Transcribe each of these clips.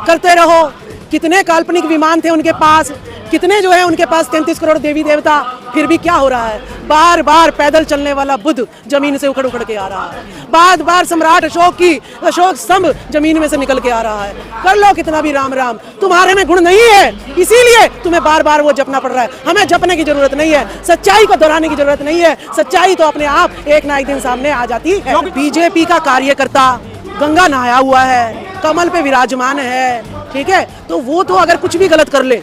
करते रहो। कितने काल्पनिक विमान थे उनके पास, कितने जो है उनके पास 33 करोड़ देवी देवता, फिर भी क्या हो रहा है? बार बार पैदल चलने वाला बुद्ध जमीन से उखड़ उखड़ के आ रहा है। बार बार सम्राट अशोक स्तंभ जमीन में से निकल के आ रहा है। कर लो कितना भी राम राम, तुम्हारे में गुण नहीं है, इसीलिए तुम्हें बार बार वो जपना पड़ रहा है। हमें जपने की जरूरत नहीं है, सच्चाई को दोहराने की जरूरत नहीं है। सच्चाई तो अपने आप एक ना एक दिन सामने आ जाती है। बीजेपी का कार्यकर्ता गंगा नहाया हुआ है, कमल पे विराजमान है, ठीक है, तो वो तो अगर कुछ भी गलत कर ले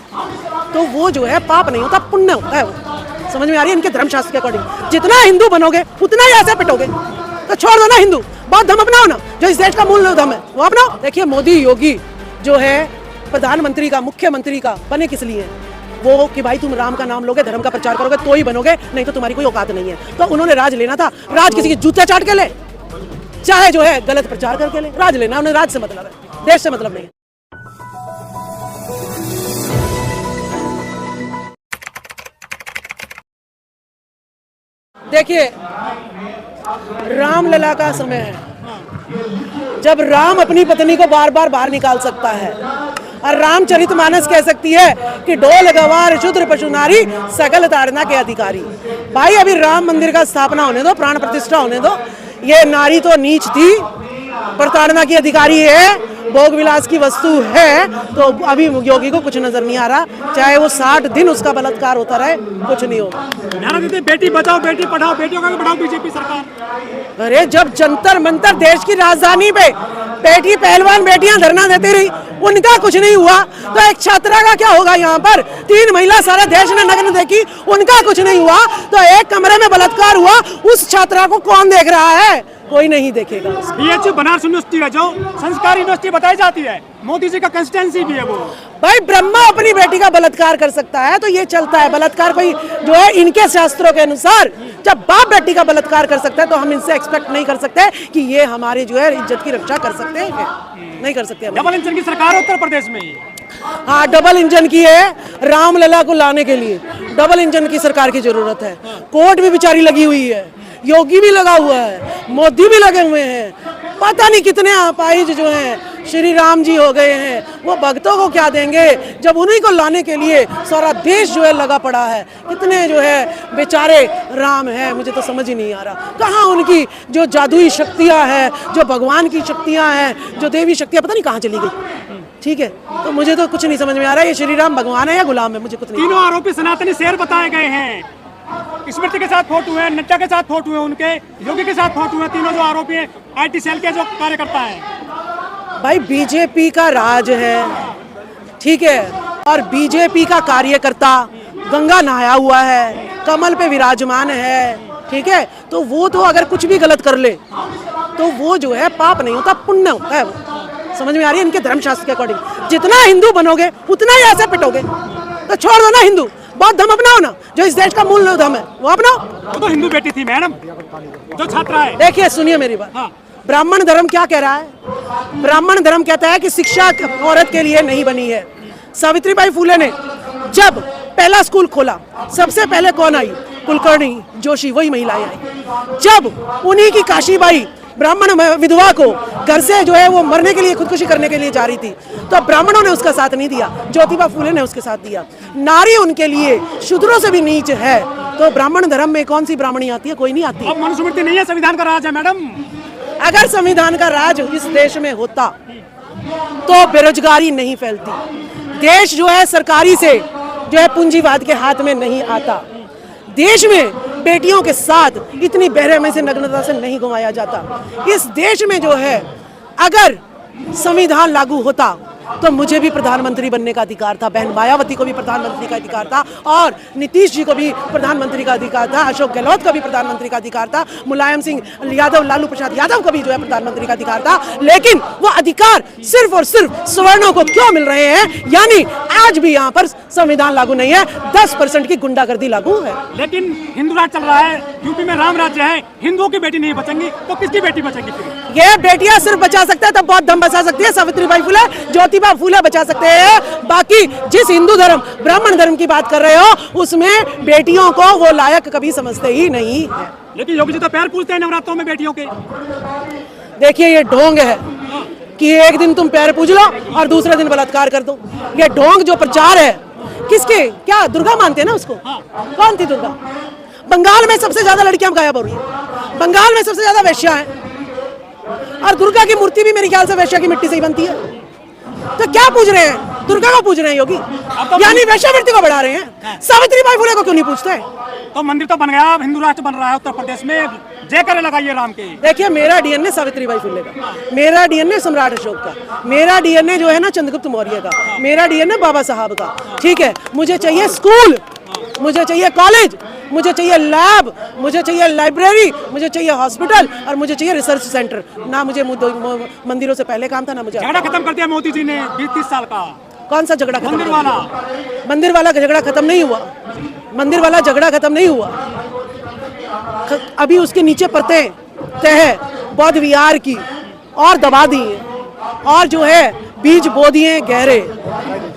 तो वो जो है पाप नहीं होता, पुण्य होता है। वो समझ में आ रही है इनके धर्मशास्त्र के अकॉर्डिंग। जितना हिंदू बनोगे उतना ही ऐसे पिटोगे, तो छोड़ दो ना हिंदू, बौद्ध धर्म अपनाओ ना, जो इस देश का मूल धर्म है वो अपनाओ। देखिए मोदी योगी जो है प्रधानमंत्री का, मुख्यमंत्री का बने किस लिए? वो कि भाई तुम राम का नाम लोगे, धर्म का प्रचार करोगे तो ही बनोगे, नहीं तो तुम्हारी कोई औकात नहीं है। तो उन्होंने राज लेना था, राज किसी के जूते चाट के ले, चाहे जो है गलत प्रचार करके ले, राज लेना उन्हें, राज से मतलब है, देश से मतलब नहीं है। देखिए रामलला का समय है जब राम अपनी पत्नी को बार बार बाहर निकाल सकता है, और रामचरितमानस कह सकती है कि डोल गवार शूद्र पशु नारी सकल ताड़ना के अधिकारी। भाई अभी राम मंदिर का स्थापना होने दो, प्राण प्रतिष्ठा होने दो। ये नारी तो नीच थी, प्रताड़ना की अधिकारी है, भोग विलास की वस्तु है, तो अभी योगी को कुछ नजर नहीं आ रहा। चाहे वो 60 दिन उसका बलात्कार होता रहे, कुछ नहीं होगा। बेटी बचाओ बेटी पढ़ाओ, बेटियों का भी बढ़ाओ बीजेपी सरकार। अरे जब जंतर मंतर देश की राजधानी पे बेटी पहलवान बेटियां धरना देती रही, उनका कुछ नहीं हुआ, तो एक छात्रा का क्या होगा? यहाँ पर 3 महिला सारा देश ने नग्न देखी, उनका कुछ नहीं हुआ, तो एक कमरे में बलात्कार हुआ, उस छात्रा को कौन देख रहा है? कोई नहीं देखेगा। बीएचयू बनारस यूनिवर्सिटी है जो संस्कार यूनिवर्सिटी बताई जाती है, मोदी जी का कंस्टिट्यूएंसी भी है वो। भाई ब्रह्मा अपनी बेटी का बलात्कार कर सकता है तो ये चलता है। बलात्कार कोई जो है इनके शास्त्रों के अनुसार जब बाप बेटी का बलात्कार कर सकता है तो हम इनसे एक्सपेक्ट नहीं कर सकते कि ये हमारे जो है इज्जत की रक्षा कर सकते हैं, नहीं कर सकते। डबल इंजन की सरकार उत्तर प्रदेश में ही। हाँ डबल इंजन की है, रामलला को लाने के लिए डबल इंजन की सरकार की जरूरत है। कोर्ट भी बेचारी लगी हुई है, योगी भी लगा हुआ है, मोदी भी लगे हुए हैं, पता नहीं कितने अपाहिज जो हैं श्री राम जी हो गए हैं। वो भक्तों को क्या देंगे जब उन्हीं को लाने के लिए सारा देश जो है लगा पड़ा है। कितने जो है बेचारे राम हैं, मुझे तो समझ ही नहीं आ रहा कहाँ उनकी जो जादुई शक्तियाँ हैं, जो भगवान की शक्तियाँ हैं, जो देवी शक्तियाँ पता नहीं कहाँ चली गई। ठीक है, तो मुझे तो कुछ नहीं समझ में आ रहा है ये श्री राम भगवान है या गुलाम है, मुझे कुछ नहीं। तीनों आरोपी सनातनी शेर बताए गए हैं। स्मृति के साथ फोटो है, नड्डा के साथ फोटो है, उनके योगी के साथ फोटो है, तीनों जो आरोपी हैं IT सेल के जो कार्यकर्ता हैं। भाई बीजेपी का राज है, ठीक है, और बीजेपी का कार्यकर्ता गंगा नहाया हुआ है, कमल पे विराजमान है, ठीक है, तो वो तो अगर कुछ भी गलत कर ले तो वो जो है पाप नहीं होता, पुण्य होता है। वो समझ में आ रही है इनके धर्मशास्त्र के अकॉर्डिंग। जितना हिंदू बनोगे उतना ही ऐसे पिटोगे, तो छोड़ दो ना हिंदू, बौद्ध धर्म अपनाओ ना, जो इस देश का मूल धर्म है वो अपनाओ। वो तो हिंदू बेटी थी मैडम, जो छात्रा है। देखिए सुनिए मेरी बात। हाँ। ब्राह्मण धर्म क्या कह रहा है? ब्राह्मण धर्म कहता है कि शिक्षा औरत के लिए नहीं बनी है। सावित्रीबाई फुले ने जब पहला स्कूल खोला, सबसे पहले कौन आई? कुलकर्णी जोशी, वही महिलाएं आई। जब उन्हीं की काशीबाई ब्राह्मण विधवा को घर से जो है वो मरने के लिए, खुदकुशी करने के लिए जा रही थी, तो ब्राह्मणों ने उसका साथ नहीं दिया, ज्योतिबा फुले ने उसके साथ दिया। नारी उनके लिए शूद्रों से भी नीच है, तो ब्राह्मण धर्म में कौन सी ब्राह्मणी आती है? कोई नहीं आती। अब मनुस्मृति नहीं है, संविधान का राज है मैडम। अगर संविधान का राज इस देश में होता तो बेरोजगारी नहीं फैलती। देश जो है सरकारी से जो है पूंजीवाद के हाथ में नहीं आता। देश में बेटियों के साथ इतनी बेरहमी से, नग्नता से नहीं घुमाया जाता। इस देश में जो है अगर संविधान लागू होता तो मुझे भी प्रधानमंत्री बनने का अधिकार था, बहन मायावती को भी प्रधानमंत्री का अधिकार था, और नीतीश जी को भी प्रधानमंत्री का अधिकार था, अशोक गहलोत को भी प्रधानमंत्री का अधिकार था, मुलायम सिंह यादव, लालू प्रसाद यादव को भी जो है प्रधानमंत्री का अधिकार था। लेकिन वो अधिकार सिर्फ और सिर्फ सवर्णों को क्यों मिल रहे हैं? यानी आज भी यहाँ पर संविधान लागू नहीं है, 10% की गुंडागर्दी लागू है। लेकिन हिंदू राज चल रहा है, यूपी में राम राज्य है, हिंदुओं की बेटी नहीं बचेंगी तो किसकी बेटी बचेगी? ये बेटियां सिर्फ बचा सकते हैं तो बौद्ध धर्म बचा सकती है, सावित्रीबाई फुले, ज्योतिबा फुले बचा सकते हैं। बाकी जिस हिंदू धर्म, ब्राह्मण धर्म की बात कर रहे हो उसमें बेटियों को वो लायक कभी समझते ही नहीं है। लेकिन योगी जी तो पैर पूजते हैं नवरात्रों में बेटियों के। देखिए ये ढोंग है कि एक दिन तुम पैर पूज लो और दूसरे दिन बलात्कार कर दो। ये ढोंग जो प्रचार है किसके, क्या दुर्गा मानते हैं ना उसको? कौन थी दुर्गा? बंगाल में सबसे ज्यादा लड़कियां गायब हो रही है, बंगाल में सबसे ज्यादा वेश्या है, और दुर्गा की मूर्ति भी मेरे ख्याल से वेश्या की मिट्टी से ही बनती है। तो क्या पूज रहे हैं? दुर्गा को पूज रहे हैं योगी, यानी वेश्यावृत्ति को बढ़ा रहे हैं। सावित्रीबाई फुले को क्यों नहीं पूछते? तो मंदिर तो बन गया, हिंदू राष्ट्र बन रहा है उत्तर प्रदेश में, जय करे लगाइए राम के। देखिए, मेरा डीएनए सावित्रीबाई फुले का, मेरा डीएनए सम्राट अशोक का, मेरा डीएनए जो है ना चंद्रगुप्त मौर्य का, मेरा डीएनए बाबा साहब का। ठीक है, मुझे चाहिए स्कूल, मुझे चाहिए कॉलेज, मुझे चाहिए लैब, मुझे चाहिए लाइब्रेरी, मुझे चाहिए हॉस्पिटल, और मुझे चाहिए रिसर्च सेंटर। ना मुझे मंदिरों से पहले काम था, ना मुझे। झगड़ा खत्म कर दिया मोदी जी ने 20-30 साल का। कौन सा झगड़ा? मंदिर वाला, मंदिर वाला झगड़ा खत्म नहीं हुआ, मंदिर वाला झगड़ा खत्म नहीं हुआ। अभी उसके नीचे परतें तय बौद्ध विहार की और दबा दी है, और जो है बीज बो दिए गहरे।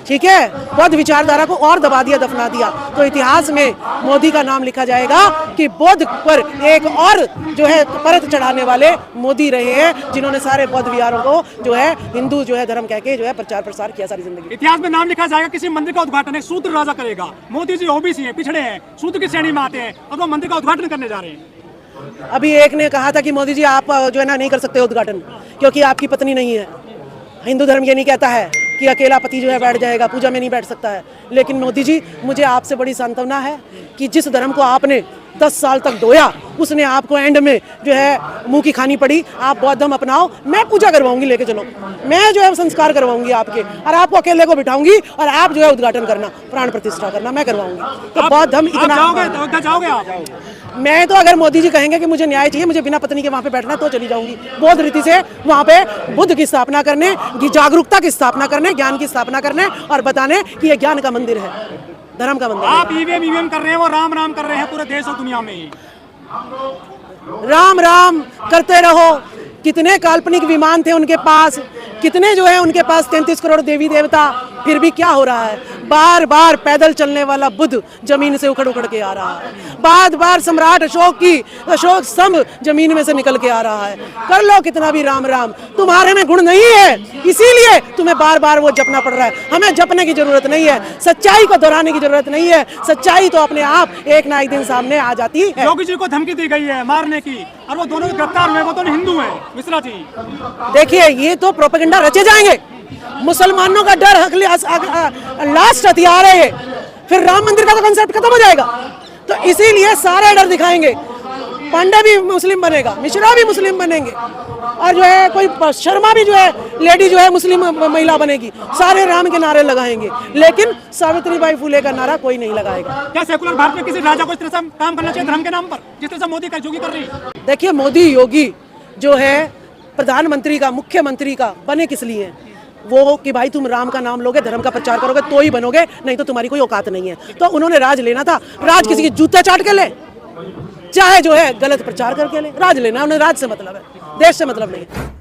ठीक है, बौद्ध विचारधारा को और दबा दिया, दफना दिया। तो इतिहास में मोदी का नाम लिखा जाएगा कि बौद्ध पर एक और जो है परत चढ़ाने वाले मोदी रहे हैं, जिन्होंने सारे बौद्ध विहारों को जो है हिंदू जो है धर्म कह के जो है प्रचार प्रसार किया सारी जिंदगी। इतिहास में नाम लिखा जाएगा, किसी मंदिर का उद्घाटन एक शूद्र राजा करेगा। मोदी जी ओबीसी हैं, पिछड़े हैं, शूद्र की श्रेणी में आते हैं, और वो मंदिर का उद्घाटन करने जा रहे हैं। अभी एक ने कहा था कि मोदी जी आप जो है ना नहीं कर सकते उद्घाटन, क्योंकि आपकी पत्नी नहीं है। हिंदू धर्म ये नहीं कहता है कि अकेला पति जो है बैठ जाएगा, पूजा में नहीं बैठ सकता है। लेकिन मोदी जी, मुझे आपसे बड़ी सांत्वना है कि जिस धर्म को आपने 10 साल तक ढोया, उसने आपको एंड में जो है मुंह की खानी पड़ी। आप बौद्ध धर्म अपनाओ, मैं पूजा करवाऊंगी, लेके चलो, मैं जो है संस्कार करवाऊंगी आपके, और आपको अकेले को बिठाऊंगी, और आप जो है उद्घाटन करना, प्राण प्रतिष्ठा करना, मैं करवाऊंगी। तो बौद्ध धर्म इतना जाओगे आप? मैं तो अगर मोदी जी कहेंगे कि मुझे न्याय चाहिए, मुझे बिना पत्नी के वहाँ पे बैठना, तो चली जाऊंगी बौद्ध रीति से वहाँ पे बुद्ध की स्थापना करने, की जागरूकता की स्थापना करने, ज्ञान की स्थापना करने, और बताने कि ये ज्ञान का मंदिर है, धर्म का मंदिर। आप ईवीएम कर रहे हैं, वो राम राम कर रहे हैं पूरे देश और दुनिया में। राम राम करते रहो। कितने काल्पनिक विमान थे उनके पास, कितने जो है उनके पास 33 करोड़ देवी देवता, फिर भी क्या हो रहा है? बार बार पैदल चलने वाला बुद्ध जमीन से उखड़ उखड़ के आ रहा है, बार बार सम्राट अशोक स्तंभ जमीन में से निकल के आ रहा है। कर लो कितना भी राम राम, तुम्हारे में गुण नहीं है, इसीलिए तुम्हें बार बार वो जपना पड़ रहा है। हमें जपने की जरूरत नहीं है, सच्चाई को दोहराने की जरूरत नहीं है। सच्चाई तो अपने आप एक ना एक दिन सामने आ जाती है। योगी जी को धमकी दी गई है मारने की, और वो दोनों गिरफ्तार हुए, वो दोनों हिंदू हैं। मिश्रा जी, देखिए, ये तो प्रोपेगेंडा रचे जाएंगे। मुसलमानों का डर लास्ट हथियार है ये, फिर राम मंदिर का तो कंसेप्ट खत्म हो जाएगा। तो इसीलिए सारे डर दिखाएंगे। पांडे भी मुस्लिम बनेगा, मिश्रा भी मुस्लिम बनेंगे, और जो है कोई शर्मा भी जो है लेडी जो है मुस्लिम महिला बनेगी। सारे राम के नारे लगाएंगे, लेकिन सावित्रीबाई फुले का नारा कोई नहीं लगाएगा। क्या सेकुलर भारत में किसी राजा को इस तरह से काम करना चाहिए धर्म के नाम पर, जिस तरह से मोदी का योगी कर रही है? देखिए, मोदी योगी जो है प्रधानमंत्री का, मुख्यमंत्री का बने किस लिए? वो कि भाई तुम राम का नाम लोगे, धर्म का प्रचार करोगे तो ही बनोगे, नहीं तो तुम्हारी कोई औकात नहीं है। तो उन्होंने राज लेना था, राज किसी की जूते चाट के ले, चाहे जो है गलत प्रचार करके ले, राज लेना उन्हें, राज से मतलब है, देश से मतलब नहीं है।